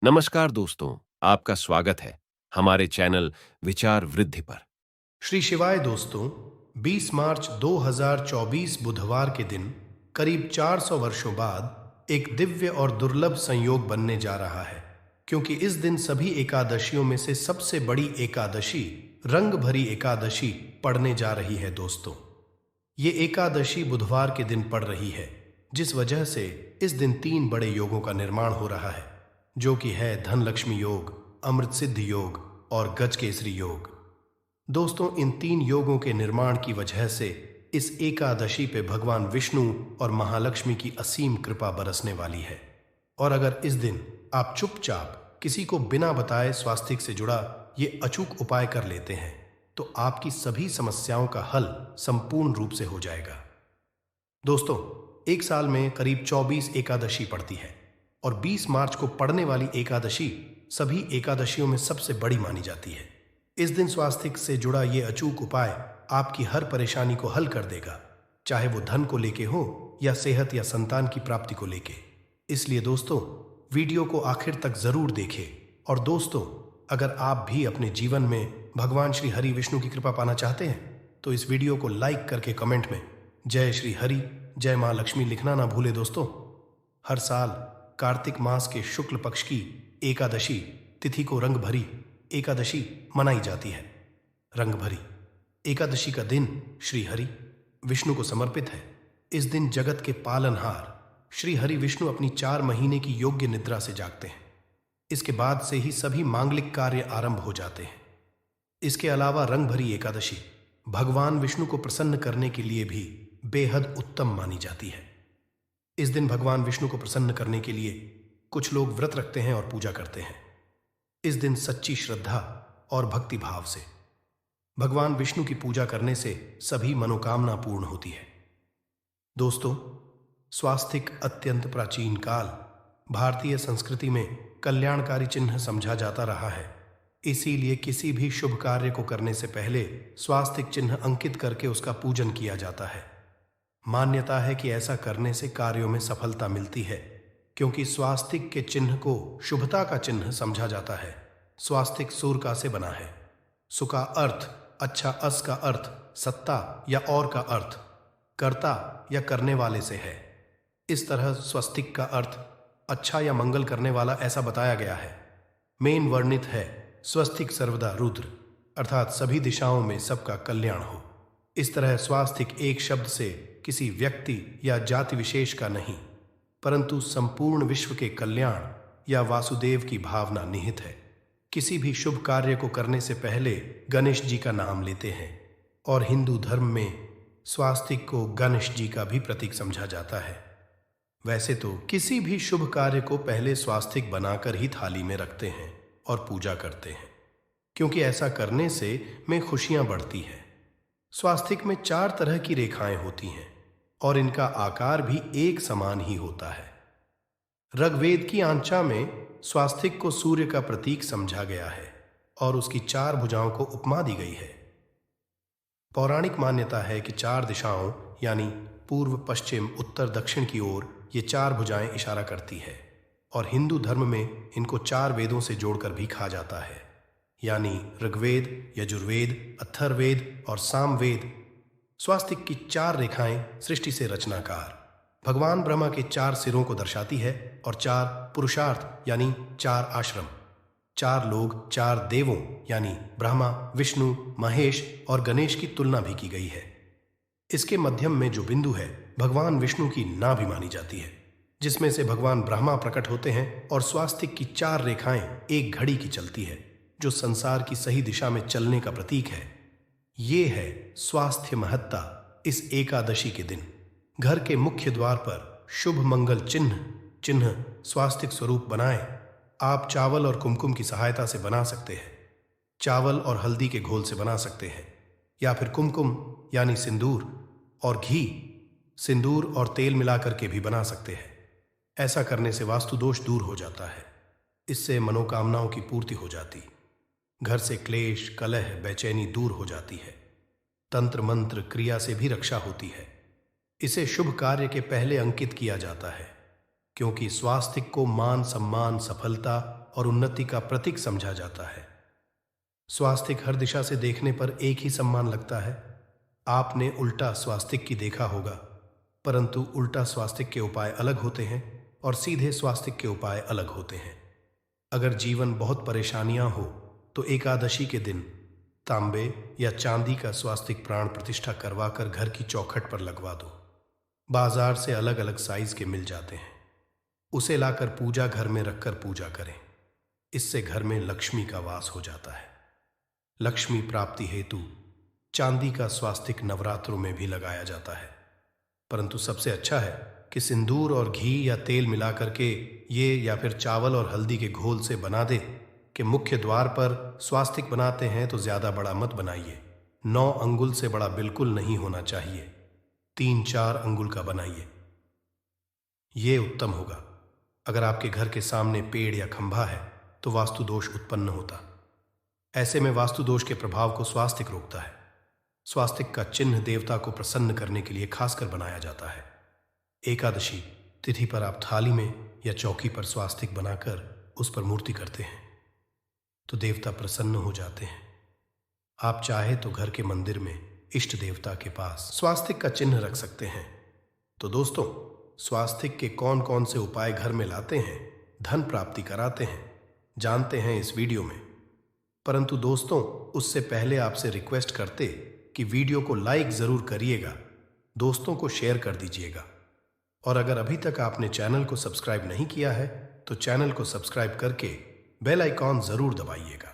नमस्कार दोस्तों, आपका स्वागत है हमारे चैनल विचार वृद्धि पर। श्री शिवाय दोस्तों, 20 मार्च 2024 बुधवार के दिन करीब 400 वर्षों बाद एक दिव्य और दुर्लभ संयोग बनने जा रहा है, क्योंकि इस दिन सभी एकादशियों में से सबसे बड़ी एकादशी रंग भरी एकादशी पड़ने जा रही है दोस्तों। ये एकादशी बुधवार के दिन पड़ रही है, जिस वजह से इस दिन 3 बड़े योगों का निर्माण हो रहा है, जो कि है धन लक्ष्मी योग, अमृत सिद्ध योग और गजकेसरी योग। दोस्तों, इन 3 योगों के निर्माण की वजह से इस एकादशी पे भगवान विष्णु और महालक्ष्मी की असीम कृपा बरसने वाली है। और अगर इस दिन आप चुपचाप किसी को बिना बताए स्वास्तिक से जुड़ा ये अचूक उपाय कर लेते हैं, तो आपकी सभी समस्याओं का हल संपूर्ण रूप से हो जाएगा। दोस्तों, एक साल में करीब 24 एकादशी पड़ती है और 20 मार्च को पड़ने वाली एकादशी सभी एकादशियों में सबसे बड़ी मानी जाती है। इस दिन स्वास्तिक से जुड़ा ये अचूक उपाय आपकी हर परेशानी को हल कर देगा, चाहे वो धन को लेके हो या सेहत या संतान की प्राप्ति को लेके। इसलिए दोस्तों, वीडियो को आखिर तक जरूर देखें। और दोस्तों, अगर आप भी अपने जीवन में भगवान श्री हरि विष्णु की कृपा पाना चाहते हैं, तो इस वीडियो को लाइक करके कमेंट में जय श्री हरि, जय मां लक्ष्मी लिखना ना भूले दोस्तों। हर साल कार्तिक मास के शुक्ल पक्ष की एकादशी तिथि को रंग भरी एकादशी मनाई जाती है। रंग भरी एकादशी का दिन श्री हरि विष्णु को समर्पित है। इस दिन जगत के पालनहार श्री हरि विष्णु अपनी 4 महीने की योग्य निद्रा से जागते हैं। इसके बाद से ही सभी मांगलिक कार्य आरंभ हो जाते हैं। इसके अलावा रंग भरी एकादशी भगवान विष्णु को प्रसन्न करने के लिए भी बेहद उत्तम मानी जाती है। इस दिन भगवान विष्णु को प्रसन्न करने के लिए कुछ लोग व्रत रखते हैं और पूजा करते हैं। इस दिन सच्ची श्रद्धा और भक्ति भाव से भगवान विष्णु की पूजा करने से सभी मनोकामना पूर्ण होती है। दोस्तों, स्वास्तिक अत्यंत प्राचीन काल भारतीय संस्कृति में कल्याणकारी चिन्ह समझा जाता रहा है। इसीलिए किसी भी शुभ कार्य को करने से पहले स्वास्तिक चिन्ह अंकित करके उसका पूजन किया जाता है। मान्यता है कि ऐसा करने से कार्यों में सफलता मिलती है, क्योंकि स्वास्तिक के चिन्ह को शुभता का चिन्ह समझा जाता है। स्वास्तिक सूर का से बना है। सु का अर्थ अच्छा, अस का अर्थ सत्ता या और का अर्थ कर्ता या करने वाले से है। इस तरह स्वस्तिक का अर्थ अच्छा या मंगल करने वाला ऐसा बताया गया है। मेन वर्णित है स्वस्तिक सर्वदा रुद्र, अर्थात सभी दिशाओं में सबका कल्याण हो। इस तरह स्वास्तिक एक शब्द से किसी व्यक्ति या जाति विशेष का नहीं, परंतु संपूर्ण विश्व के कल्याण या वासुदेव की भावना निहित है। किसी भी शुभ कार्य को करने से पहले गणेश जी का नाम लेते हैं, और हिंदू धर्म में स्वास्तिक को गणेश जी का भी प्रतीक समझा जाता है। वैसे तो किसी भी शुभ कार्य को पहले स्वास्तिक बनाकर ही थाली में रखते हैं और पूजा करते हैं, क्योंकि ऐसा करने से में खुशियां बढ़ती हैं। स्वास्तिक में 4 तरह की रेखाएं होती हैं और इनका आकार भी एक समान ही होता है। ऋग्वेद की आंचा में स्वास्तिक को सूर्य का प्रतीक समझा गया है और उसकी 4 भुजाओं को उपमा दी गई है। पौराणिक मान्यता है कि 4 दिशाओं यानी पूर्व, पश्चिम, उत्तर, दक्षिण की ओर ये 4 भुजाएं इशारा करती है, और हिंदू धर्म में इनको 4 वेदों से जोड़कर भी कहा जाता है, यानी ऋग्वेद, यजुर्वेद, अथर्ववेद और सामवेद। स्वास्तिक की 4 रेखाएं सृष्टि से रचनाकार भगवान ब्रह्मा के 4 सिरों को दर्शाती है, और 4 पुरुषार्थ यानी 4 आश्रम, 4 लोग, 4 देवों यानी ब्रह्मा, विष्णु, महेश और गणेश की तुलना भी की गई है। इसके मध्यम में जो बिंदु है भगवान विष्णु की नाभि मानी जाती है, जिसमें से भगवान ब्रह्मा प्रकट होते हैं, और स्वास्तिक की 4 रेखाएं एक घड़ी की चलती है, जो संसार की सही दिशा में चलने का प्रतीक है। ये है स्वास्थ्य महत्ता। इस एकादशी के दिन घर के मुख्य द्वार पर शुभ मंगल चिन्ह स्वास्तिक स्वरूप बनाएं। आप चावल और कुमकुम की सहायता से बना सकते हैं, चावल और हल्दी के घोल से बना सकते हैं, या फिर कुमकुम यानी सिंदूर और घी, सिंदूर और तेल मिलाकर के भी बना सकते हैं। ऐसा करने से वास्तु दोष दूर हो जाता है। इससे मनोकामनाओं की पूर्ति हो जाती, घर से क्लेश, कलह, बेचैनी दूर हो जाती है। तंत्र मंत्र क्रिया से भी रक्षा होती है। इसे शुभ कार्य के पहले अंकित किया जाता है, क्योंकि स्वास्तिक को मान सम्मान, सफलता और उन्नति का प्रतीक समझा जाता है। स्वास्तिक हर दिशा से देखने पर एक ही सम्मान लगता है। आपने उल्टा स्वास्तिक की देखा होगा, परंतु उल्टा स्वास्तिक के उपाय अलग होते हैं और सीधे स्वास्तिक के उपाय अलग होते हैं। अगर जीवन बहुत परेशानियां हो तो एकादशी के दिन तांबे या चांदी का स्वास्तिक प्राण प्रतिष्ठा करवाकर घर की चौखट पर लगवा दो। बाजार से अलग अलग साइज के मिल जाते हैं। उसे लाकर पूजा घर में रखकर पूजा करें। इससे घर में लक्ष्मी का वास हो जाता है। लक्ष्मी प्राप्ति हेतु चांदी का स्वास्तिक नवरात्रों में भी लगाया जाता है, परंतु सबसे अच्छा है कि सिंदूर और घी या तेल मिलाकर के ये या फिर चावल और हल्दी के घोल से बना दे कि मुख्य द्वार पर स्वास्तिक बनाते हैं तो ज्यादा बड़ा मत बनाइए। 9 अंगुल से बड़ा बिल्कुल नहीं होना चाहिए। 3-4 अंगुल का बनाइए, ये उत्तम होगा। अगर आपके घर के सामने पेड़ या खंभा है तो वास्तु दोष उत्पन्न होता। ऐसे में वास्तु दोष के प्रभाव को स्वास्तिक रोकता है। स्वास्तिक का चिन्ह देवता को प्रसन्न करने के लिए खासकर बनाया जाता है। एकादशी तिथि पर आप थाली में या चौकी पर स्वास्तिक बनाकर उस पर मूर्ति करते हैं तो देवता प्रसन्न हो जाते हैं। आप चाहे तो घर के मंदिर में इष्ट देवता के पास स्वास्तिक का चिन्ह रख सकते हैं। तो दोस्तों, स्वास्तिक के कौन कौन से उपाय घर में लाते हैं, धन प्राप्ति कराते हैं, जानते हैं इस वीडियो में। परंतु दोस्तों, उससे पहले आपसे रिक्वेस्ट करते कि वीडियो को लाइक जरूर करिएगा, दोस्तों को शेयर कर दीजिएगा, और अगर अभी तक आपने चैनल को सब्सक्राइब नहीं किया है तो चैनल को सब्सक्राइब करके बेल आइकॉन जरूर दबाइएगा।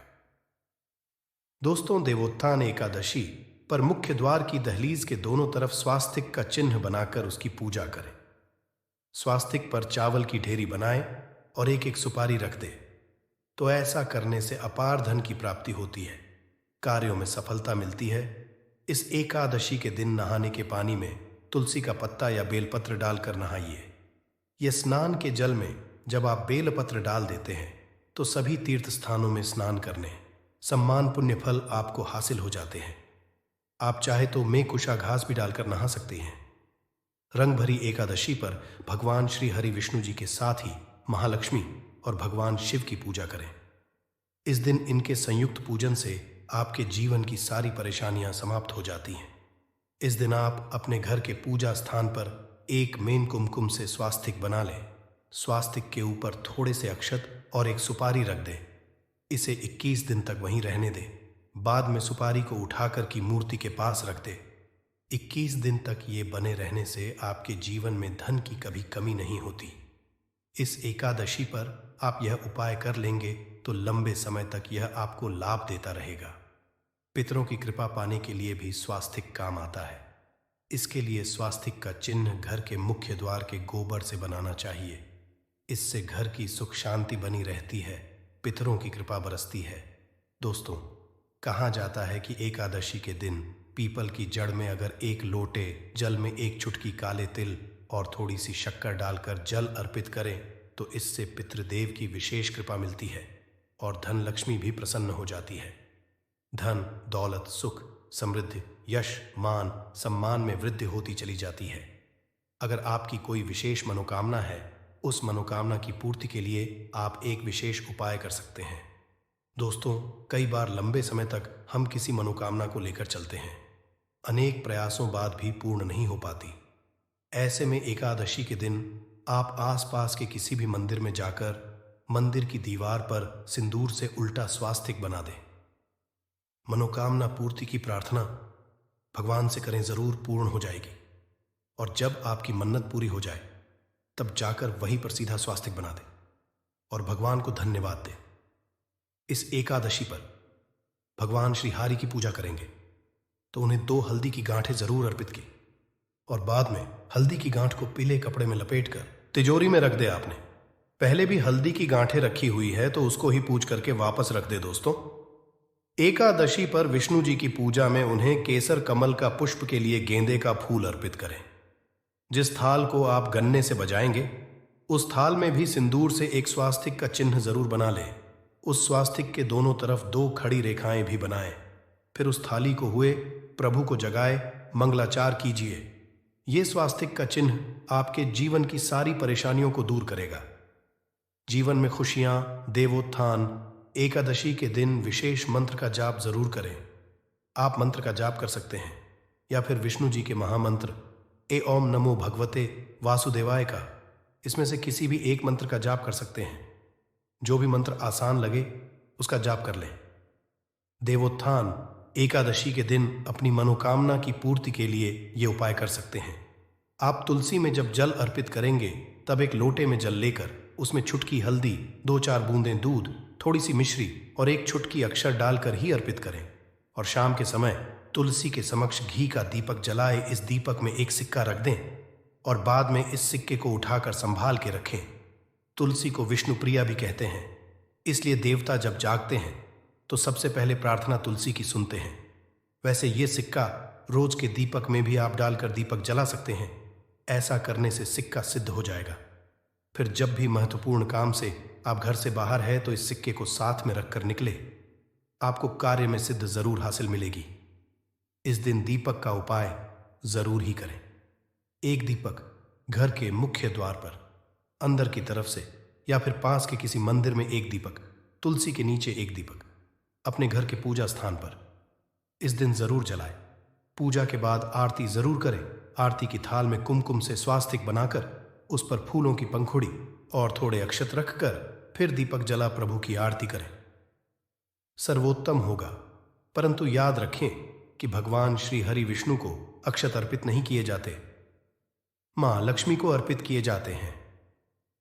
दोस्तों, देवोत्थान एकादशी पर मुख्य द्वार की दहलीज के दोनों तरफ स्वास्तिक का चिन्ह बनाकर उसकी पूजा करें। स्वास्तिक पर चावल की ढेरी बनाएं और एक एक सुपारी रख दे। तो ऐसा करने से अपार धन की प्राप्ति होती है, कार्यों में सफलता मिलती है। इस एकादशी के दिन नहाने के पानी में तुलसी का पत्ता या बेलपत्र डालकर नहाइए। यह स्नान के जल में जब आप बेलपत्र डाल देते हैं तो सभी तीर्थ स्थानों में स्नान करने सम्मान पुण्य फल आपको हासिल हो जाते हैं। आप चाहे तो में कुशा घास भी डालकर नहा सकते हैं। रंग भरी एकादशी पर भगवान श्री हरि विष्णु जी के साथ ही महालक्ष्मी और भगवान शिव की पूजा करें। इस दिन इनके संयुक्त पूजन से आपके जीवन की सारी परेशानियां समाप्त हो जाती हैं। इस दिन आप अपने घर के पूजा स्थान पर एक मेन कुमकुम से स्वास्तिक बना लें। स्वास्तिक के ऊपर थोड़े से अक्षत और एक सुपारी रख दें। इसे 21 दिन तक वहीं रहने दें। बाद में सुपारी को उठाकर की मूर्ति के पास रख दें। 21 दिन तक ये बने रहने से आपके जीवन में धन की कभी कमी नहीं होती। इस एकादशी पर आप यह उपाय कर लेंगे तो लंबे समय तक यह आपको लाभ देता रहेगा। पितरों की कृपा पाने के लिए भी स्वास्तिक काम आता है। इसके लिए स्वास्तिक का चिन्ह घर के मुख्य द्वार के गोबर से बनाना चाहिए। इससे घर की सुख शांति बनी रहती है, पितरों की कृपा बरसती है। दोस्तों, कहा जाता है कि एकादशी के दिन पीपल की जड़ में अगर एक लोटे जल में एक चुटकी काले तिल और थोड़ी सी शक्कर डालकर जल अर्पित करें तो इससे पितृदेव की विशेष कृपा मिलती है और धन लक्ष्मी भी प्रसन्न हो जाती है। धन, दौलत, सुख, समृद्धि, यश, मान, सम्मान में वृद्धि होती चली जाती है। अगर आपकी कोई विशेष मनोकामना है, उस मनोकामना की पूर्ति के लिए आप एक विशेष उपाय कर सकते हैं। दोस्तों, कई बार लंबे समय तक हम किसी मनोकामना को लेकर चलते हैं, अनेक प्रयासों बाद भी पूर्ण नहीं हो पाती। ऐसे में एकादशी के दिन आप आसपास के किसी भी मंदिर में जाकर मंदिर की दीवार पर सिंदूर से उल्टा स्वास्तिक बना दें। मनोकामना पूर्ति की प्रार्थना भगवान से करें, जरूर पूर्ण हो जाएगी। और जब आपकी मन्नत पूरी हो जाए तब जाकर वहीं पर सीधा स्वास्तिक बना दें और भगवान को धन्यवाद दें। इस एकादशी पर भगवान श्री हरि की पूजा करेंगे तो उन्हें 2 हल्दी की गांठें जरूर अर्पित की और बाद में हल्दी की गांठ को पीले कपड़े में लपेटकर तिजोरी में रख दे। आपने पहले भी हल्दी की गांठें रखी हुई है तो उसको ही पूज करके वापस रख दे। दोस्तों, एकादशी पर विष्णु जी की पूजा में उन्हें केसर कमल का पुष्प के लिए गेंदे का फूल अर्पित करें। जिस थाल को आप गन्ने से बजाएंगे उस थाल में भी सिंदूर से एक स्वास्तिक का चिन्ह जरूर बना लें। उस स्वास्तिक के दोनों तरफ 2 खड़ी रेखाएं भी बनाएं। फिर उस थाली को हुए प्रभु को जगाए मंगलाचार कीजिए। ये स्वास्तिक का चिन्ह आपके जीवन की सारी परेशानियों को दूर करेगा। जीवन में खुशियां, देवोत्थान। एकादशी के दिन विशेष मंत्र का जाप जरूर करें। आप मंत्र का जाप कर सकते हैं या फिर विष्णु जी के महामंत्र ए ओम नमो भगवते वासुदेवाय का, इसमें से किसी भी एक मंत्र का जाप कर सकते हैं। जो भी मंत्र आसान लगे उसका जाप कर लें। देवोत्थान एकादशी के दिन अपनी मनोकामना की पूर्ति के लिए ये उपाय कर सकते हैं। आप तुलसी में जब जल अर्पित करेंगे तब एक लोटे में जल लेकर उसमें छुटकी हल्दी, 2-4 बूंदें दूध, थोड़ी सी मिश्री और एक छुटकी अक्षर डालकर ही अर्पित करें। और शाम के समय तुलसी के समक्ष घी का दीपक जलाए इस दीपक में एक सिक्का रख दें और बाद में इस सिक्के को उठाकर संभाल के रखें। तुलसी को विष्णु प्रिया भी कहते हैं, इसलिए देवता जब जागते हैं तो सबसे पहले प्रार्थना तुलसी की सुनते हैं। वैसे ये सिक्का रोज के दीपक में भी आप डालकर दीपक जला सकते हैं। ऐसा करने से सिक्का सिद्ध हो जाएगा। फिर जब भी महत्वपूर्ण काम से आप घर से बाहर है तो इस सिक्के को साथ में रखकर निकले। आपको कार्य में सिद्ध जरूर हासिल मिलेगी। इस दिन दीपक का उपाय जरूर ही करें। एक दीपक घर के मुख्य द्वार पर अंदर की तरफ से या फिर पास के किसी मंदिर में एक दीपक, तुलसी के नीचे एक दीपक, अपने घर के पूजा स्थान पर इस दिन जरूर जलाएं। पूजा के बाद आरती जरूर करें। आरती की थाल में कुमकुम से स्वास्तिक बनाकर उस पर फूलों की पंखुड़ी और थोड़े अक्षत रखकर फिर दीपक जला प्रभु की आरती करें। सर्वोत्तम होगा, परंतु याद रखें कि भगवान श्री हरि विष्णु को अक्षत अर्पित नहीं किए जाते, मां लक्ष्मी को अर्पित किए जाते हैं।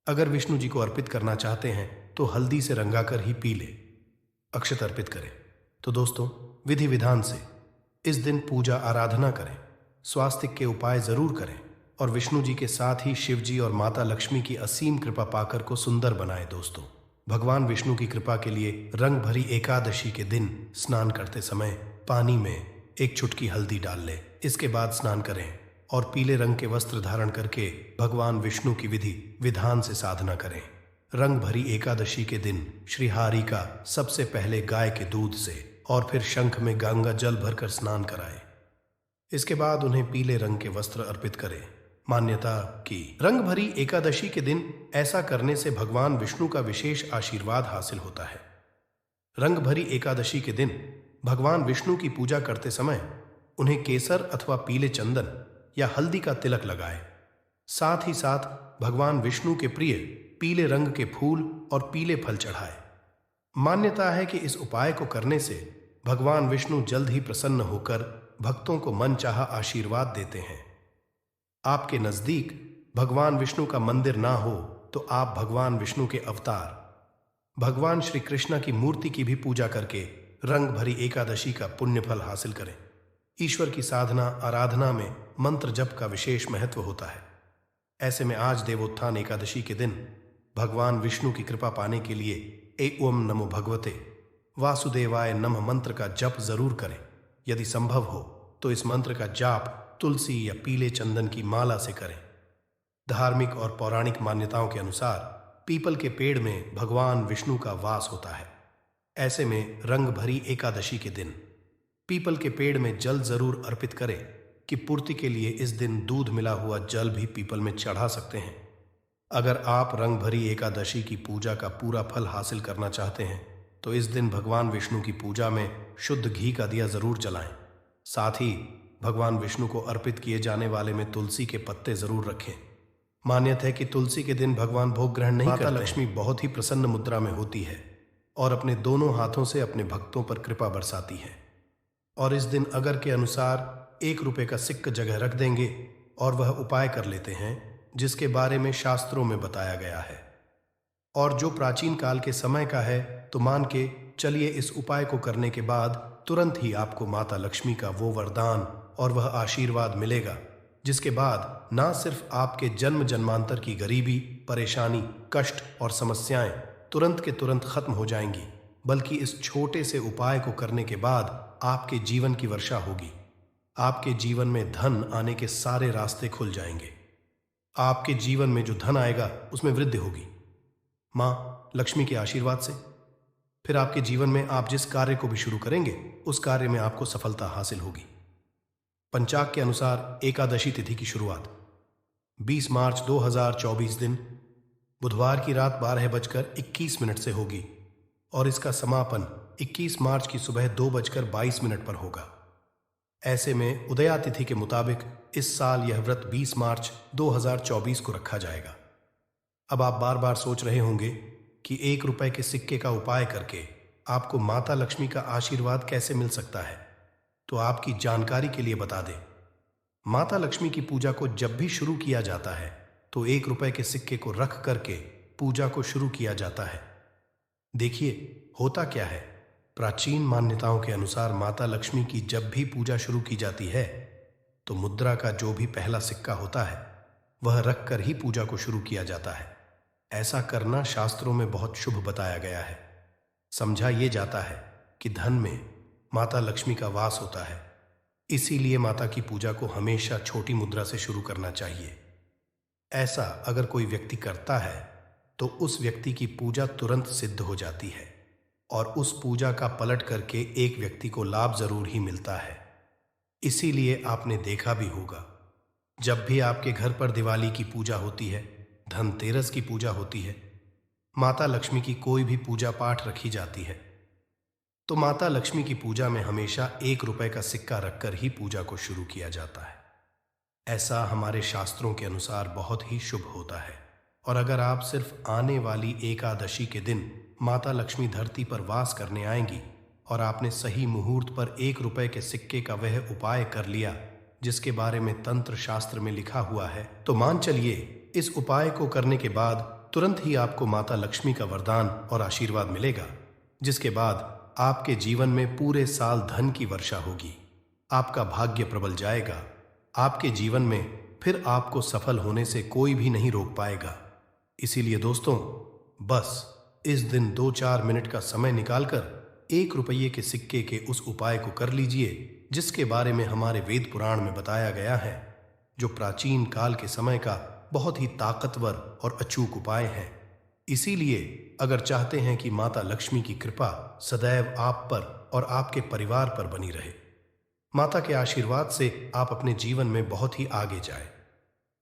अगर विष्णु जी को अर्पित करना चाहते हैं तो हल्दी से रंगाकर ही पी ले, अक्षत अर्पित करें। तो दोस्तों, विधि विधान से इस दिन पूजा आराधना करें, स्वास्तिक के उपाय जरूर करें और विष्णु जी के साथ ही शिव जी और माता लक्ष्मी की असीम कृपा पाकर को सुंदर बनाएं। दोस्तों, भगवान विष्णु की कृपा के लिए रंग भरी एकादशी के दिन स्नान करते समय पानी में एक चुटकी हल्दी डाल लें। इसके बाद स्नान करें और पीले रंग के वस्त्र धारण करके भगवान विष्णु की विधि विधान से साधना करें। रंग भरी एकादशी के दिन श्री हरि का सबसे पहले गाय के दूध से और फिर शंख में गंगा जल भरकर स्नान कराएं। इसके बाद उन्हें पीले रंग के वस्त्र अर्पित करें। मान्यता की रंग भरी एकादशी के दिन ऐसा करने से भगवान विष्णु का विशेष आशीर्वाद हासिल होता है। रंग भरी एकादशी के दिन भगवान विष्णु की पूजा करते समय उन्हें केसर अथवा पीले चंदन या हल्दी का तिलक लगाएं। साथ ही साथ भगवान विष्णु के प्रिय पीले रंग के फूल और पीले फल चढ़ाएं। मान्यता है कि इस उपाय को करने से भगवान विष्णु जल्द ही प्रसन्न होकर भक्तों को मनचाहा आशीर्वाद देते हैं। आपके नजदीक भगवान विष्णु का मंदिर ना हो तो आप भगवान विष्णु के अवतार भगवान श्री कृष्ण की मूर्ति की भी पूजा करके रंग भरी एकादशी का पुण्य फल हासिल करें। ईश्वर की साधना आराधना में मंत्र जप का विशेष महत्व होता है। ऐसे में आज देवोत्थान एकादशी के दिन भगवान विष्णु की कृपा पाने के लिए ए ओम नमो भगवते वासुदेवाय नमः मंत्र का जप जरूर करें। यदि संभव हो तो इस मंत्र का जाप तुलसी या पीले चंदन की माला से करें। धार्मिक और पौराणिक मान्यताओं के अनुसार पीपल के पेड़ में भगवान विष्णु का वास होता है। ऐसे में रंग भरी एकादशी के दिन पीपल के पेड़ में जल जरूर अर्पित करें कि पूर्ति के लिए इस दिन दूध मिला हुआ जल भी पीपल में चढ़ा सकते हैं। अगर आप रंग भरी एकादशी की पूजा का पूरा फल हासिल करना चाहते हैं तो इस दिन भगवान विष्णु की पूजा में शुद्ध घी का दिया जरूर जलाएं। साथ ही भगवान विष्णु को अर्पित किए जाने वाले में तुलसी के पत्ते जरूर रखें। मान्यता है कि तुलसी के दिन भगवान भोग ग्रहण नहीं करते। माता लक्ष्मी बहुत ही प्रसन्न मुद्रा में होती है और अपने दोनों हाथों से अपने भक्तों पर कृपा बरसाती है। और इस दिन अगर के अनुसार 1 रुपये का सिक्का जगह रख देंगे और वह उपाय कर लेते हैं जिसके बारे में शास्त्रों में बताया गया है और जो प्राचीन काल के समय का है, तो मान के चलिए इस उपाय को करने के बाद तुरंत ही आपको माता लक्ष्मी का वो वरदान और वह आशीर्वाद मिलेगा जिसके बाद ना सिर्फ आपके जन्म जन्मांतर की गरीबी, परेशानी, कष्ट और समस्याएं तुरंत के तुरंत खत्म हो जाएंगी, बल्कि इस छोटे से उपाय को करने के बाद आपके जीवन की वर्षा होगी। आपके जीवन में धन आने के सारे रास्ते खुल जाएंगे। आपके जीवन में जो धन आएगा उसमें वृद्धि होगी मां लक्ष्मी के आशीर्वाद से। फिर आपके जीवन में आप जिस कार्य को भी शुरू करेंगे उस कार्य में आपको सफलता हासिल होगी। पंचाग के अनुसार एकादशी तिथि की शुरुआत 20 मार्च 2024 दिन बुधवार की रात 12:21 से होगी और इसका समापन 21 मार्च की सुबह 2:22 पर होगा। ऐसे में उदया तिथि के मुताबिक इस साल यह व्रत 20 मार्च 2024 को रखा जाएगा। अब आप बार बार सोच रहे होंगे कि 1 रुपए के सिक्के का उपाय करके आपको माता लक्ष्मी का आशीर्वाद कैसे मिल सकता है। तो आपकी जानकारी के लिए बता दें, माता लक्ष्मी की पूजा को जब भी शुरू किया जाता है तो 1 रुपए के सिक्के को रख करके पूजा को शुरू किया जाता है। देखिए होता क्या है, प्राचीन मान्यताओं के अनुसार माता लक्ष्मी की जब भी पूजा शुरू की जाती है तो मुद्रा का जो भी पहला सिक्का होता है वह रख कर ही पूजा को शुरू किया जाता है। ऐसा करना शास्त्रों में बहुत शुभ बताया गया है। समझा ये जाता है कि धन में माता लक्ष्मी का वास होता है, इसीलिए माता की पूजा को हमेशा छोटी मुद्रा से शुरू करना चाहिए। ऐसा अगर कोई व्यक्ति करता है तो उस व्यक्ति की पूजा तुरंत सिद्ध हो जाती है और उस पूजा का पलट करके एक व्यक्ति को लाभ जरूर ही मिलता है। इसीलिए आपने देखा भी होगा, जब भी आपके घर पर दिवाली की पूजा होती है, धनतेरस की पूजा होती है, माता लक्ष्मी की कोई भी पूजा पाठ रखी जाती है, तो माता लक्ष्मी की पूजा में हमेशा 1 रुपए का सिक्का रखकर ही पूजा को शुरू किया जाता है। ऐसा हमारे शास्त्रों के अनुसार बहुत ही शुभ होता है। और अगर आप सिर्फ आने वाली एकादशी के दिन माता लक्ष्मी धरती पर वास करने आएंगी और आपने सही मुहूर्त पर 1 रुपए के सिक्के का वह उपाय कर लिया जिसके बारे में तंत्र शास्त्र में लिखा हुआ है, तो मान चलिए इस उपाय को करने के बाद तुरंत ही आपको माता लक्ष्मी का वरदान और आशीर्वाद मिलेगा, जिसके बाद आपके जीवन में पूरे साल धन की वर्षा होगी। आपका भाग्य प्रबल जाएगा। आपके जीवन में फिर आपको सफल होने से कोई भी नहीं रोक पाएगा। इसीलिए दोस्तों, बस इस दिन 2-4 मिनट का समय निकालकर 1 रुपये के सिक्के के उस उपाय को कर लीजिए जिसके बारे में हमारे वेद पुराण में बताया गया है, जो प्राचीन काल के समय का बहुत ही ताकतवर और अचूक उपाय है। इसीलिए अगर चाहते हैं कि माता लक्ष्मी की कृपा सदैव आप पर और आपके परिवार पर बनी रहे, माता के आशीर्वाद से आप अपने जीवन में बहुत ही आगे जाए,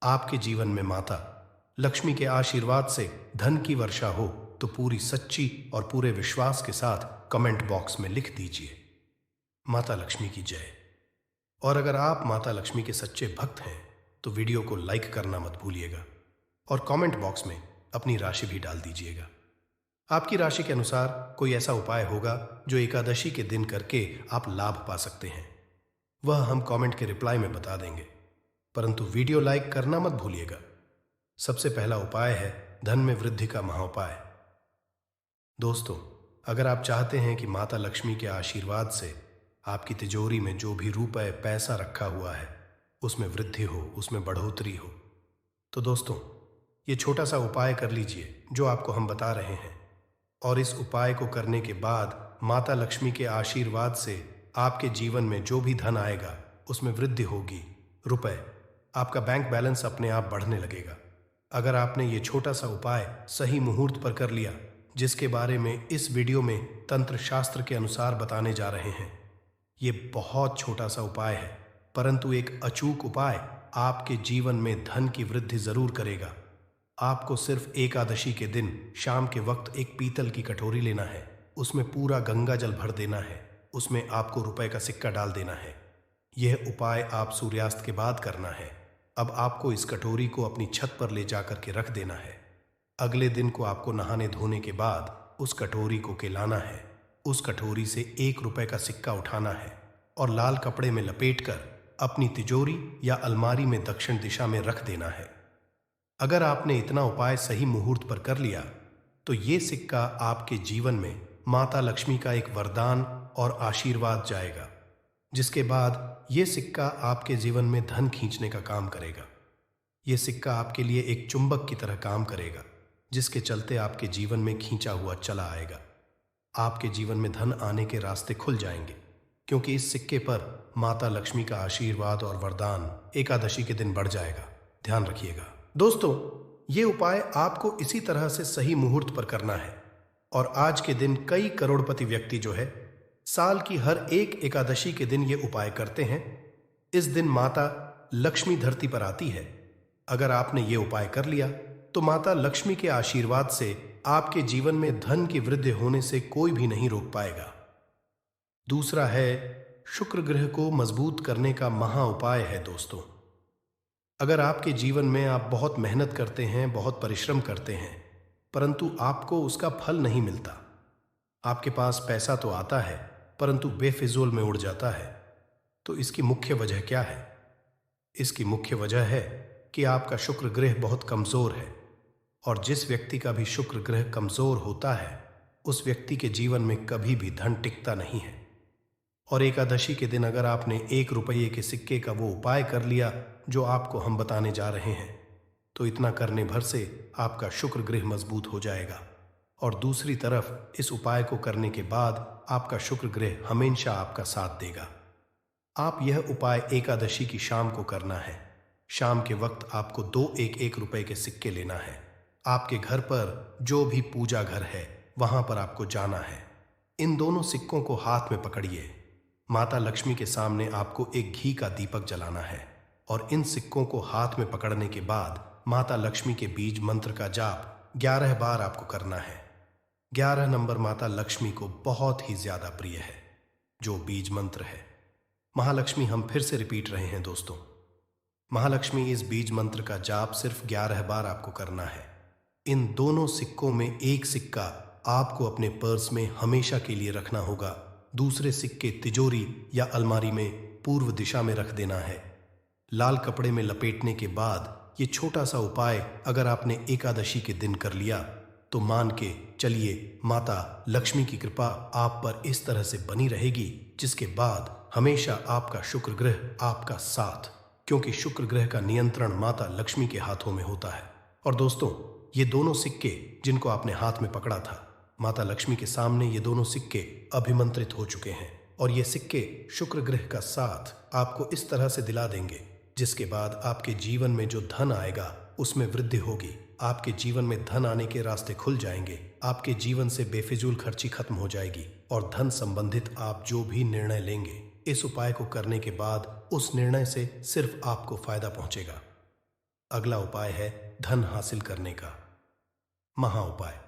आपके जीवन में माता लक्ष्मी के आशीर्वाद से धन की वर्षा हो, तो पूरी सच्ची और पूरे विश्वास के साथ कमेंट बॉक्स में लिख दीजिए, माता लक्ष्मी की जय। और अगर आप माता लक्ष्मी के सच्चे भक्त हैं तो वीडियो को लाइक करना मत भूलिएगा और कमेंट बॉक्स में अपनी राशि भी डाल दीजिएगा। आपकी राशि के अनुसार कोई ऐसा उपाय होगा जो एकादशी के दिन करके आप लाभ पा सकते हैं, वह हम कमेंट के रिप्लाई में बता देंगे, परंतु वीडियो लाइक करना मत भूलिएगा। सबसे पहला उपाय है धन में वृद्धि का महाउपाय। दोस्तों, अगर आप चाहते हैं कि माता लक्ष्मी के आशीर्वाद से आपकी तिजोरी में जो भी रुपए पैसा रखा हुआ है उसमें वृद्धि हो, उसमें बढ़ोतरी हो, तो दोस्तों ये छोटा सा उपाय कर लीजिए जो आपको हम बता रहे हैं। और इस उपाय को करने के बाद माता लक्ष्मी के आशीर्वाद से आपके जीवन में जो भी धन आएगा उसमें वृद्धि होगी, रुपए, आपका बैंक बैलेंस अपने आप बढ़ने लगेगा। अगर आपने ये छोटा सा उपाय सही मुहूर्त पर कर लिया, जिसके बारे में इस वीडियो में तंत्र शास्त्र के अनुसार बताने जा रहे हैं, ये बहुत छोटा सा उपाय है परंतु एक अचूक उपाय आपके जीवन में धन की वृद्धि जरूर करेगा। आपको सिर्फ एकादशी के दिन शाम के वक्त एक पीतल की कटोरी लेना है, उसमें पूरा गंगा जल भर देना है, उसमें आपको रुपए का सिक्का डाल देना है। यह उपाय आप सूर्यास्त के बाद करना है। अब आपको इस कटोरी को अपनी छत पर ले जाकर के रख देना है। अगले दिन को आपको नहाने धोने के बाद उस कटोरी को केलाना है। उस कटोरी से 1 रुपए का सिक्का उठाना है और लाल कपड़े में लपेटकर अपनी तिजोरी या अलमारी में दक्षिण दिशा में रख देना है। अगर आपने इतना उपाय सही मुहूर्त पर कर लिया तो ये सिक्का आपके जीवन में माता लक्ष्मी का एक वरदान और आशीर्वाद जाएगा, जिसके बाद ये सिक्का आपके जीवन में धन खींचने का काम करेगा। ये सिक्का आपके लिए एक चुंबक की तरह काम करेगा, जिसके चलते आपके जीवन में खींचा हुआ चला आएगा। आपके जीवन में धन आने के रास्ते खुल जाएंगे, क्योंकि इस सिक्के पर माता लक्ष्मी का आशीर्वाद और वरदान एकादशी के दिन बढ़ जाएगा। ध्यान रखिएगा दोस्तों, ये उपाय आपको इसी तरह से सही मुहूर्त पर करना है। और आज के दिन कई करोड़पति व्यक्ति जो है साल की हर एक एकादशी के दिन ये उपाय करते हैं इस दिन माता लक्ष्मी धरती पर आती है। अगर आपने ये उपाय कर लिया तो माता लक्ष्मी के आशीर्वाद से आपके जीवन में धन की वृद्धि होने से कोई भी नहीं रोक पाएगा। दूसरा है शुक्र ग्रह को मजबूत करने का महा उपाय है दोस्तों। अगर आपके जीवन में आप बहुत मेहनत करते हैं, बहुत परिश्रम करते हैं, परंतु आपको उसका फल नहीं मिलता, आपके पास पैसा तो आता है परंतु बेफिजूल में उड़ जाता है, तो इसकी मुख्य वजह क्या है? इसकी मुख्य वजह है कि आपका शुक्र ग्रह बहुत कमजोर है, और जिस व्यक्ति का भी शुक्र ग्रह कमजोर होता है उस व्यक्ति के जीवन में कभी भी धन टिकता नहीं है। और एकादशी के दिन अगर आपने 1 रुपये के सिक्के का वो उपाय कर लिया जो आपको हम बताने जा रहे हैं, तो इतना करने भर से आपका शुक्र ग्रह मजबूत हो जाएगा। और दूसरी तरफ इस उपाय को करने के बाद आपका शुक्र ग्रह हमेशा आपका साथ देगा। आप यह उपाय एकादशी की शाम को करना है। शाम के वक्त आपको 2 1 रुपए के सिक्के लेना है। आपके घर पर जो भी पूजा घर है वहां पर आपको जाना है। इन दोनों सिक्कों को हाथ में पकड़िए। माता लक्ष्मी के सामने आपको एक घी का दीपक जलाना है, और इन सिक्कों को हाथ में पकड़ने के बाद माता लक्ष्मी के बीज मंत्र का जाप 11 बार आपको करना है। 11 नंबर माता लक्ष्मी को बहुत ही ज्यादा प्रिय है, जो बीज मंत्र है। महालक्ष्मी हम फिर से रिपीट रहे हैं दोस्तों। महालक्ष्मी इस बीज मंत्र का जाप सिर्फ 11 बार आपको करना है। इन दोनों सिक्कों में एक सिक्का आपको अपने पर्स में हमेशा के लिए रखना होगा, दूसरे सिक्के तिजोरी या अलमारी में पूर्व दिशा में रख देना है। लाल कपड़े में लपेटने के बाद ये छोटा सा उपाय अगर आपने एकादशी के दिन कर लिया तो मान के चलिए माता लक्ष्मी की कृपा आप पर इस तरह से बनी रहेगी, जिसके बाद हमेशा आपका शुक्र ग्रह आपका साथ, क्योंकि शुक्र ग्रह का नियंत्रण माता लक्ष्मी के हाथों में होता है। और दोस्तों, ये दोनों सिक्के जिनको आपने हाथ में पकड़ा था, माता लक्ष्मी के सामने ये दोनों सिक्के अभिमंत्रित हो चुके हैं, और ये सिक्के शुक्र ग्रह का साथ आपको इस तरह से दिला देंगे, जिसके बाद आपके जीवन में जो धन आएगा उसमें वृद्धि होगी। आपके जीवन में धन आने के रास्ते खुल जाएंगे। आपके जीवन से बेफिजूल खर्ची खत्म हो जाएगी, और धन संबंधित आप जो भी निर्णय लेंगे इस उपाय को करने के बाद उस निर्णय से सिर्फ आपको फायदा पहुंचेगा। अगला उपाय है धन हासिल करने का महा उपाय।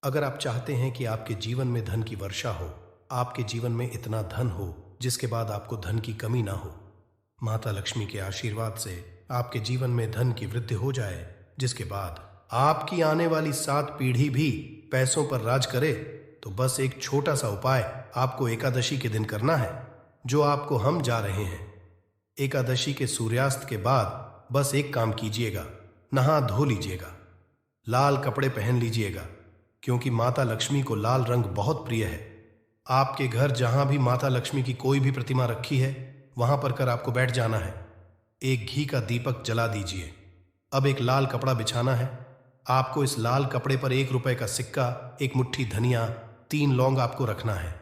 अगर आप चाहते हैं कि आपके जीवन में धन की वर्षा हो, आपके जीवन में इतना धन हो जिसके बाद आपको धन की कमी ना हो, माता लक्ष्मी के आशीर्वाद से आपके जीवन में धन की वृद्धि हो जाए, जिसके बाद आपकी आने वाली 7 पीढ़ी भी पैसों पर राज करे, तो बस एक छोटा सा उपाय आपको एकादशी के दिन करना है, जो आपको हम जा रहे हैं। एकादशी के सूर्यास्त के बाद बस एक काम कीजिएगा, नहा धो लीजिएगा, लाल कपड़े पहन लीजिएगा, क्योंकि माता लक्ष्मी को लाल रंग बहुत प्रिय है। आपके घर जहां भी माता लक्ष्मी की कोई भी प्रतिमा रखी है वहां पर कर आपको बैठ जाना है। एक घी का दीपक जला दीजिए। अब एक लाल कपड़ा बिछाना है। आपको इस लाल कपड़े पर 1 रुपए का सिक्का, एक मुट्ठी धनिया, 3 लौंग आपको रखना है।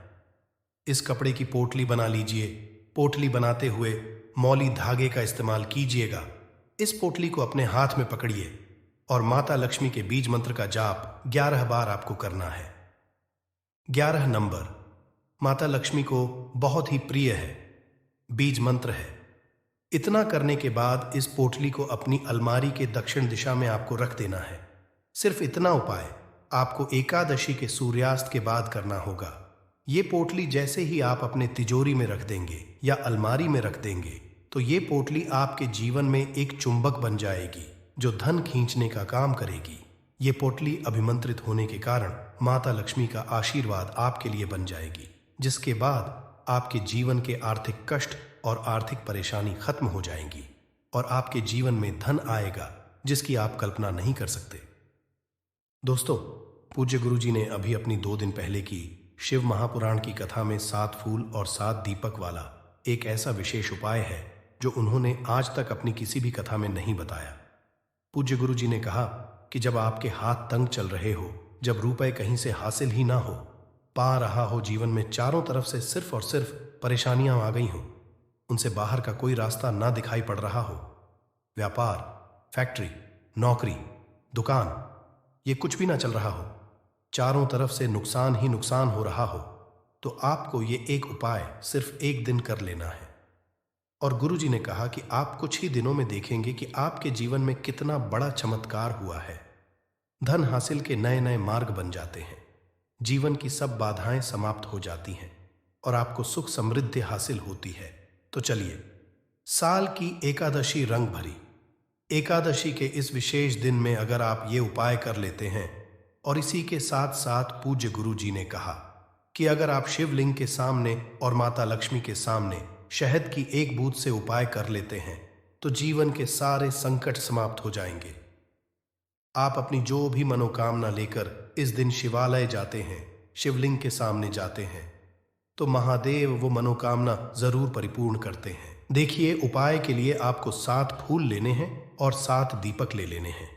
इस कपड़े की पोटली बना लीजिए। पोटली बनाते हुए मौली धागे का इस्तेमाल कीजिएगा। इस पोटली को अपने हाथ में पकड़िए और माता लक्ष्मी के बीज मंत्र का जाप 11 बार आपको करना है। 11 नंबर माता लक्ष्मी को बहुत ही प्रिय है, बीज मंत्र है। इतना करने के बाद इस पोटली को अपनी अलमारी के दक्षिण दिशा में आपको रख देना है। सिर्फ इतना उपाय आपको एकादशी के सूर्यास्त के बाद करना होगा। ये पोटली जैसे ही आप अपने तिजोरी में रख देंगे या अलमारी में रख देंगे, तो ये पोटली आपके जीवन में एक चुंबक बन जाएगी जो धन खींचने का काम करेगी। ये पोटली अभिमंत्रित होने के कारण माता लक्ष्मी का आशीर्वाद आपके लिए बन जाएगी, जिसके बाद आपके जीवन के आर्थिक कष्ट और आर्थिक परेशानी खत्म हो जाएंगी और आपके जीवन में धन आएगा जिसकी आप कल्पना नहीं कर सकते। दोस्तों, पूज्य गुरु जी ने अभी अपनी 2 दिन पहले की शिव महापुराण की कथा में 7 फूल और 7 दीपक वाला एक ऐसा विशेष उपाय है जो उन्होंने आज तक अपनी किसी भी कथा में नहीं बताया। पूज्य गुरु जी ने कहा कि जब आपके हाथ तंग चल रहे हो, जब रुपए कहीं से हासिल ही ना हो, पा रहा हो, जीवन में चारों तरफ से सिर्फ और सिर्फ परेशानियां आ गई हो, उनसे बाहर का कोई रास्ता ना दिखाई पड़ रहा हो, व्यापार, फैक्ट्री, नौकरी, दुकान, ये कुछ भी ना चल रहा हो, चारों तरफ से नुकसान ही नुकसान हो रहा हो, तो आपको ये एक उपाय सिर्फ 1 दिन कर लेना है। और गुरुजी ने कहा कि आप कुछ ही दिनों में देखेंगे कि आपके जीवन में कितना बड़ा चमत्कार हुआ है। धन हासिल के नए नए मार्ग बन जाते हैं, जीवन की सब बाधाएं समाप्त हो जाती हैं और आपको सुख समृद्धि हासिल होती है। तो चलिए, साल की एकादशी रंग भरी एकादशी के इस विशेष दिन में अगर आप ये उपाय कर लेते हैं, और इसी के साथ साथ पूज्य गुरु जी ने कहा कि अगर आप शिवलिंग के सामने और माता लक्ष्मी के सामने शहद की एक बूंद से उपाय कर लेते हैं तो जीवन के सारे संकट समाप्त हो जाएंगे। आप अपनी जो भी मनोकामना लेकर इस दिन शिवालय जाते हैं, शिवलिंग के सामने जाते हैं, तो महादेव वो मनोकामना जरूर परिपूर्ण करते हैं। देखिए, उपाय के लिए आपको 7 फूल लेने हैं और 7 दीपक ले लेने हैं।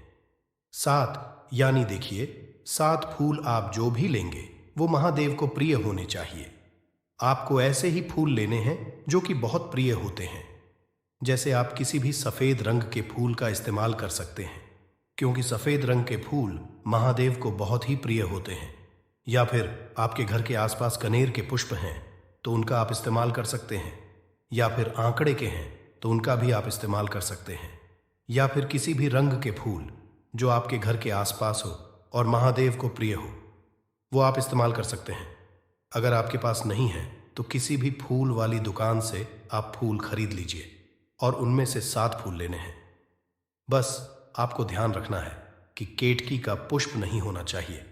7 यानी देखिए, 7 फूल आप जो भी लेंगे वो महादेव को प्रिय होने चाहिए। आपको ऐसे ही फूल लेने हैं जो कि बहुत प्रिय होते हैं। जैसे आप किसी भी सफेद रंग के फूल का इस्तेमाल कर सकते हैं, क्योंकि सफेद रंग के फूल महादेव को बहुत ही प्रिय होते हैं। या फिर आपके घर के आसपास कनेर के पुष्प हैं तो उनका आप इस्तेमाल कर सकते हैं। या फिर आंकड़े के हैं तो उनका भी आप इस्तेमाल कर सकते हैं। या फिर किसी भी रंग के फूल जो आपके घर के आसपास हो और महादेव को प्रिय हो, वो आप इस्तेमाल कर सकते हैं। अगर आपके पास नहीं है तो किसी भी फूल वाली दुकान से आप फूल खरीद लीजिए और उनमें से 7 फूल लेने हैं। बस आपको ध्यान रखना है कि केतकी का पुष्प नहीं होना चाहिए,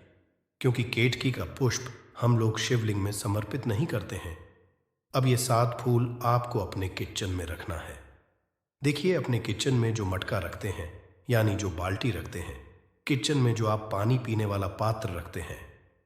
क्योंकि केतकी का पुष्प हम लोग शिवलिंग में समर्पित नहीं करते हैं। अब ये 7 फूल आपको अपने किचन में रखना है। देखिए, अपने किचन में जो मटका रखते हैं, यानी जो बाल्टी रखते हैं, किचन में जो आप पानी पीने वाला पात्र रखते हैं,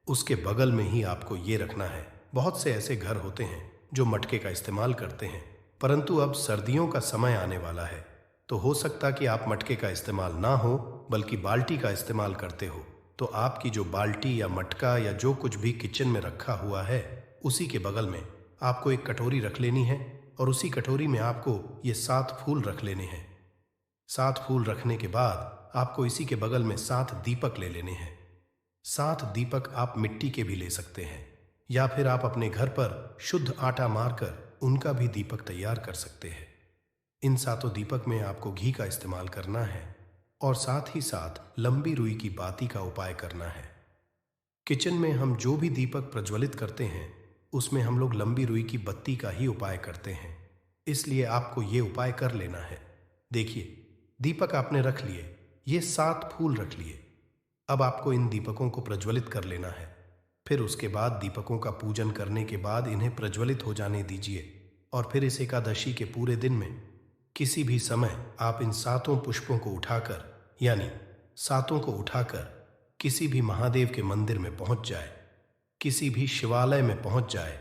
उसके बगल में ही आपको ये रखना है। बहुत से ऐसे घर होते हैं जो मटके का इस्तेमाल करते हैं, परंतु अब सर्दियों का समय आने वाला है तो हो सकता कि आप मटके का इस्तेमाल ना हो बल्कि बाल्टी का इस्तेमाल करते हो। तो आपकी जो बाल्टी या मटका या जो कुछ भी किचन में रखा हुआ है, उसी के बगल में आपको एक कटोरी रख लेनी है और उसी कटोरी में आपको ये 7 फूल रख लेने हैं। 7 फूल रखने के बाद आपको इसी के बगल में 7 दीपक ले लेने हैं। 7 दीपक आप मिट्टी के भी ले सकते हैं, या फिर आप अपने घर पर शुद्ध आटा मारकर उनका भी दीपक तैयार कर सकते हैं। इन 7 दीपक में आपको घी का इस्तेमाल करना है और साथ ही साथ लंबी रुई की बाती का उपाय करना है। किचन में हम जो भी दीपक प्रज्वलित करते हैं उसमें हम लोग लंबी रुई की बत्ती का ही उपाय करते हैं, इसलिए आपको ये उपाय कर लेना है। देखिए, दीपक आपने रख लिए, ये 7 फूल रख लिए। अब आपको इन दीपकों को प्रज्वलित कर लेना है। फिर उसके बाद दीपकों का पूजन करने के बाद इन्हें प्रज्वलित हो जाने दीजिए और फिर इस एकादशी के पूरे दिन में किसी भी समय आप इन 7 पुष्पों को उठाकर, यानी 7 को उठाकर किसी भी महादेव के मंदिर में पहुंच जाए, किसी भी शिवालय में पहुंच जाए।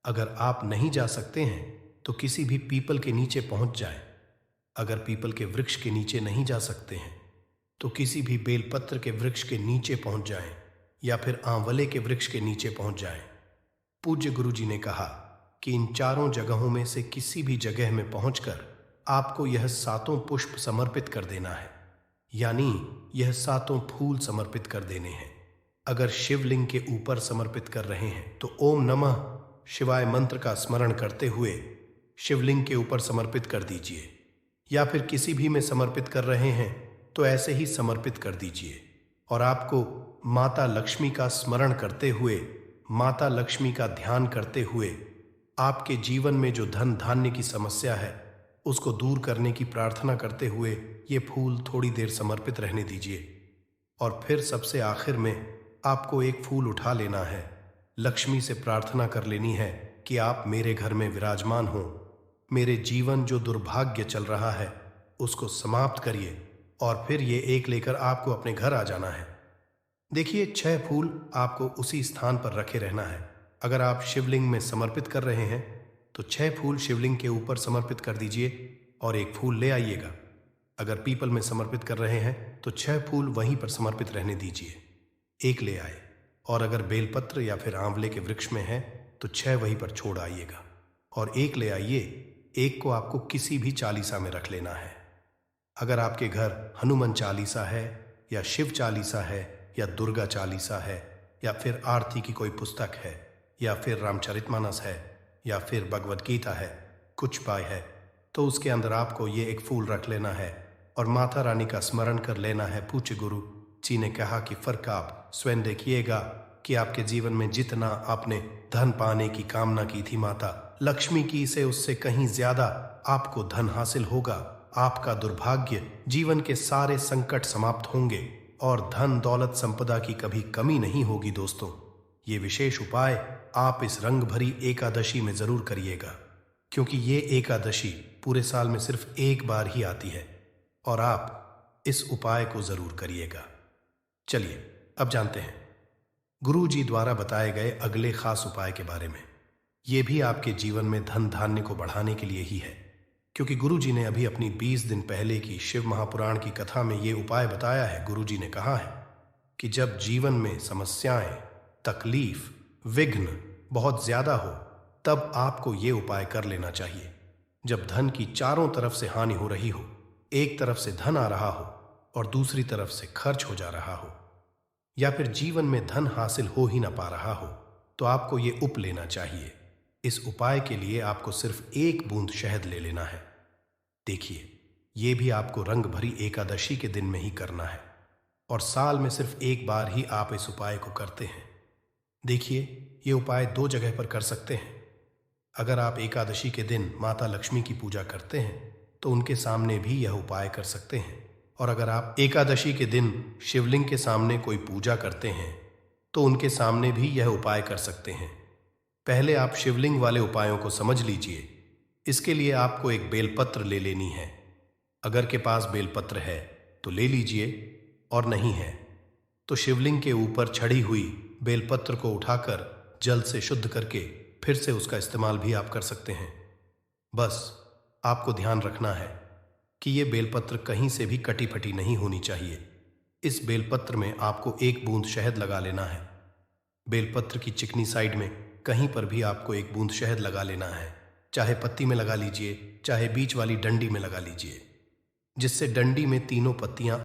अगर आप नहीं जा सकते हैं तो किसी भी पीपल के नीचे पहुंच जाए। अगर पीपल के वृक्ष के नीचे नहीं जा सकते हैं तो किसी भी बेलपत्र के वृक्ष के नीचे पहुंच जाएं, या फिर आंवले के वृक्ष के नीचे पहुंच जाएं। पूज्य गुरु जी ने कहा कि इन 4 जगहों में से किसी भी जगह में पहुंचकर आपको यह 7 पुष्प समर्पित कर देना है, यानी यह 7 फूल समर्पित कर देने हैं। अगर शिवलिंग के ऊपर समर्पित कर रहे हैं तो ओम नमः शिवाय मंत्र का स्मरण करते हुए शिवलिंग के ऊपर समर्पित कर दीजिए, या फिर किसी भी में समर्पित कर रहे हैं तो ऐसे ही समर्पित कर दीजिए। और आपको माता लक्ष्मी का स्मरण करते हुए, माता लक्ष्मी का ध्यान करते हुए आपके जीवन में जो धन धान्य की समस्या है उसको दूर करने की प्रार्थना करते हुए ये फूल थोड़ी देर समर्पित रहने दीजिए। और फिर सबसे आखिर में आपको एक फूल उठा लेना है, लक्ष्मी से प्रार्थना कर लेनी है कि आप मेरे घर में विराजमान हो, मेरे जीवन जो दुर्भाग्य चल रहा है उसको समाप्त करिए, और फिर ये एक लेकर आपको अपने घर आ जाना है। देखिए, 6 फूल आपको उसी स्थान पर रखे रहना है। अगर आप शिवलिंग में समर्पित कर रहे हैं तो 6 फूल शिवलिंग के ऊपर समर्पित कर दीजिए और एक फूल ले आइएगा। अगर पीपल में समर्पित कर रहे हैं तो 6 फूल वहीं पर समर्पित रहने दीजिए, एक ले आए। और अगर बेलपत्र या फिर आंवले के वृक्ष में है तो 6 वहीं पर छोड़ आइएगा और एक ले आइए। एक को आपको किसी भी चालीसा में रख लेना है। अगर आपके घर हनुमान चालीसा है या शिव चालीसा है या दुर्गा चालीसा है या फिर आरती की कोई पुस्तक है या फिर रामचरितमानस है या फिर भगवद गीता है, कुछ पाय है, तो उसके अंदर आपको ये एक फूल रख लेना है और माता रानी का स्मरण कर लेना है। पूज्य गुरु जी ने कहा कि फर्क आप स्वयं देखिएगा कि आपके जीवन में जितना आपने धन पाने की कामना की थी माता लक्ष्मी की से उससे कहीं ज्यादा आपको धन हासिल होगा। आपका दुर्भाग्य जीवन के सारे संकट समाप्त होंगे और धन दौलत संपदा की कभी कमी नहीं होगी। दोस्तों, ये विशेष उपाय आप इस रंग भरी एकादशी में जरूर करिएगा, क्योंकि ये एकादशी पूरे साल में सिर्फ एक बार ही आती है और आप इस उपाय को जरूर करिएगा। चलिए अब जानते हैं गुरु जी द्वारा बताए गए अगले खास उपाय के बारे में। ये भी आपके जीवन में धन धान्य को बढ़ाने के लिए ही है, क्योंकि गुरु जी ने अभी अपनी 20 दिन पहले की शिव महापुराण की कथा में ये उपाय बताया है। गुरु जी ने कहा है कि जब जीवन में समस्याएं, तकलीफ, विघ्न बहुत ज्यादा हो, तब आपको ये उपाय कर लेना चाहिए। जब धन की चारों तरफ से हानि हो रही हो, एक तरफ से धन आ रहा हो और दूसरी तरफ से खर्च हो जा रहा हो, या फिर जीवन में धन हासिल हो ही ना पा रहा हो, तो आपको ये उप लेना चाहिए। इस उपाय के लिए आपको सिर्फ 1 बूंद शहद ले लेना है। देखिए, ये भी आपको रंग भरी एकादशी के दिन में ही करना है और साल में सिर्फ एक बार ही आप इस उपाय को करते हैं। देखिए, ये उपाय 2 जगह पर कर सकते हैं। अगर आप एकादशी के दिन माता लक्ष्मी की पूजा करते हैं तो उनके सामने भी यह उपाय कर सकते हैं, और अगर आप एकादशी के दिन शिवलिंग के सामने कोई पूजा करते हैं तो उनके सामने भी यह उपाय कर सकते हैं। पहले आप शिवलिंग वाले उपायों को समझ लीजिए। इसके लिए आपको एक बेलपत्र ले लेनी है। अगर के पास बेलपत्र है तो ले लीजिए, और नहीं है तो शिवलिंग के ऊपर छड़ी हुई बेलपत्र को उठाकर जल से शुद्ध करके फिर से उसका इस्तेमाल भी आप कर सकते हैं। बस आपको ध्यान रखना है कि ये बेलपत्र कहीं से भी कटी फटी नहीं होनी चाहिए। इस बेलपत्र में आपको 1 बूंद शहद लगा लेना है। बेलपत्र की चिकनी साइड में कहीं पर भी आपको 1 बूंद शहद लगा लेना है। चाहे पत्ती में लगा लीजिए, चाहे बीच वाली डंडी में लगा लीजिए, जिससे डंडी में तीनों पत्तियां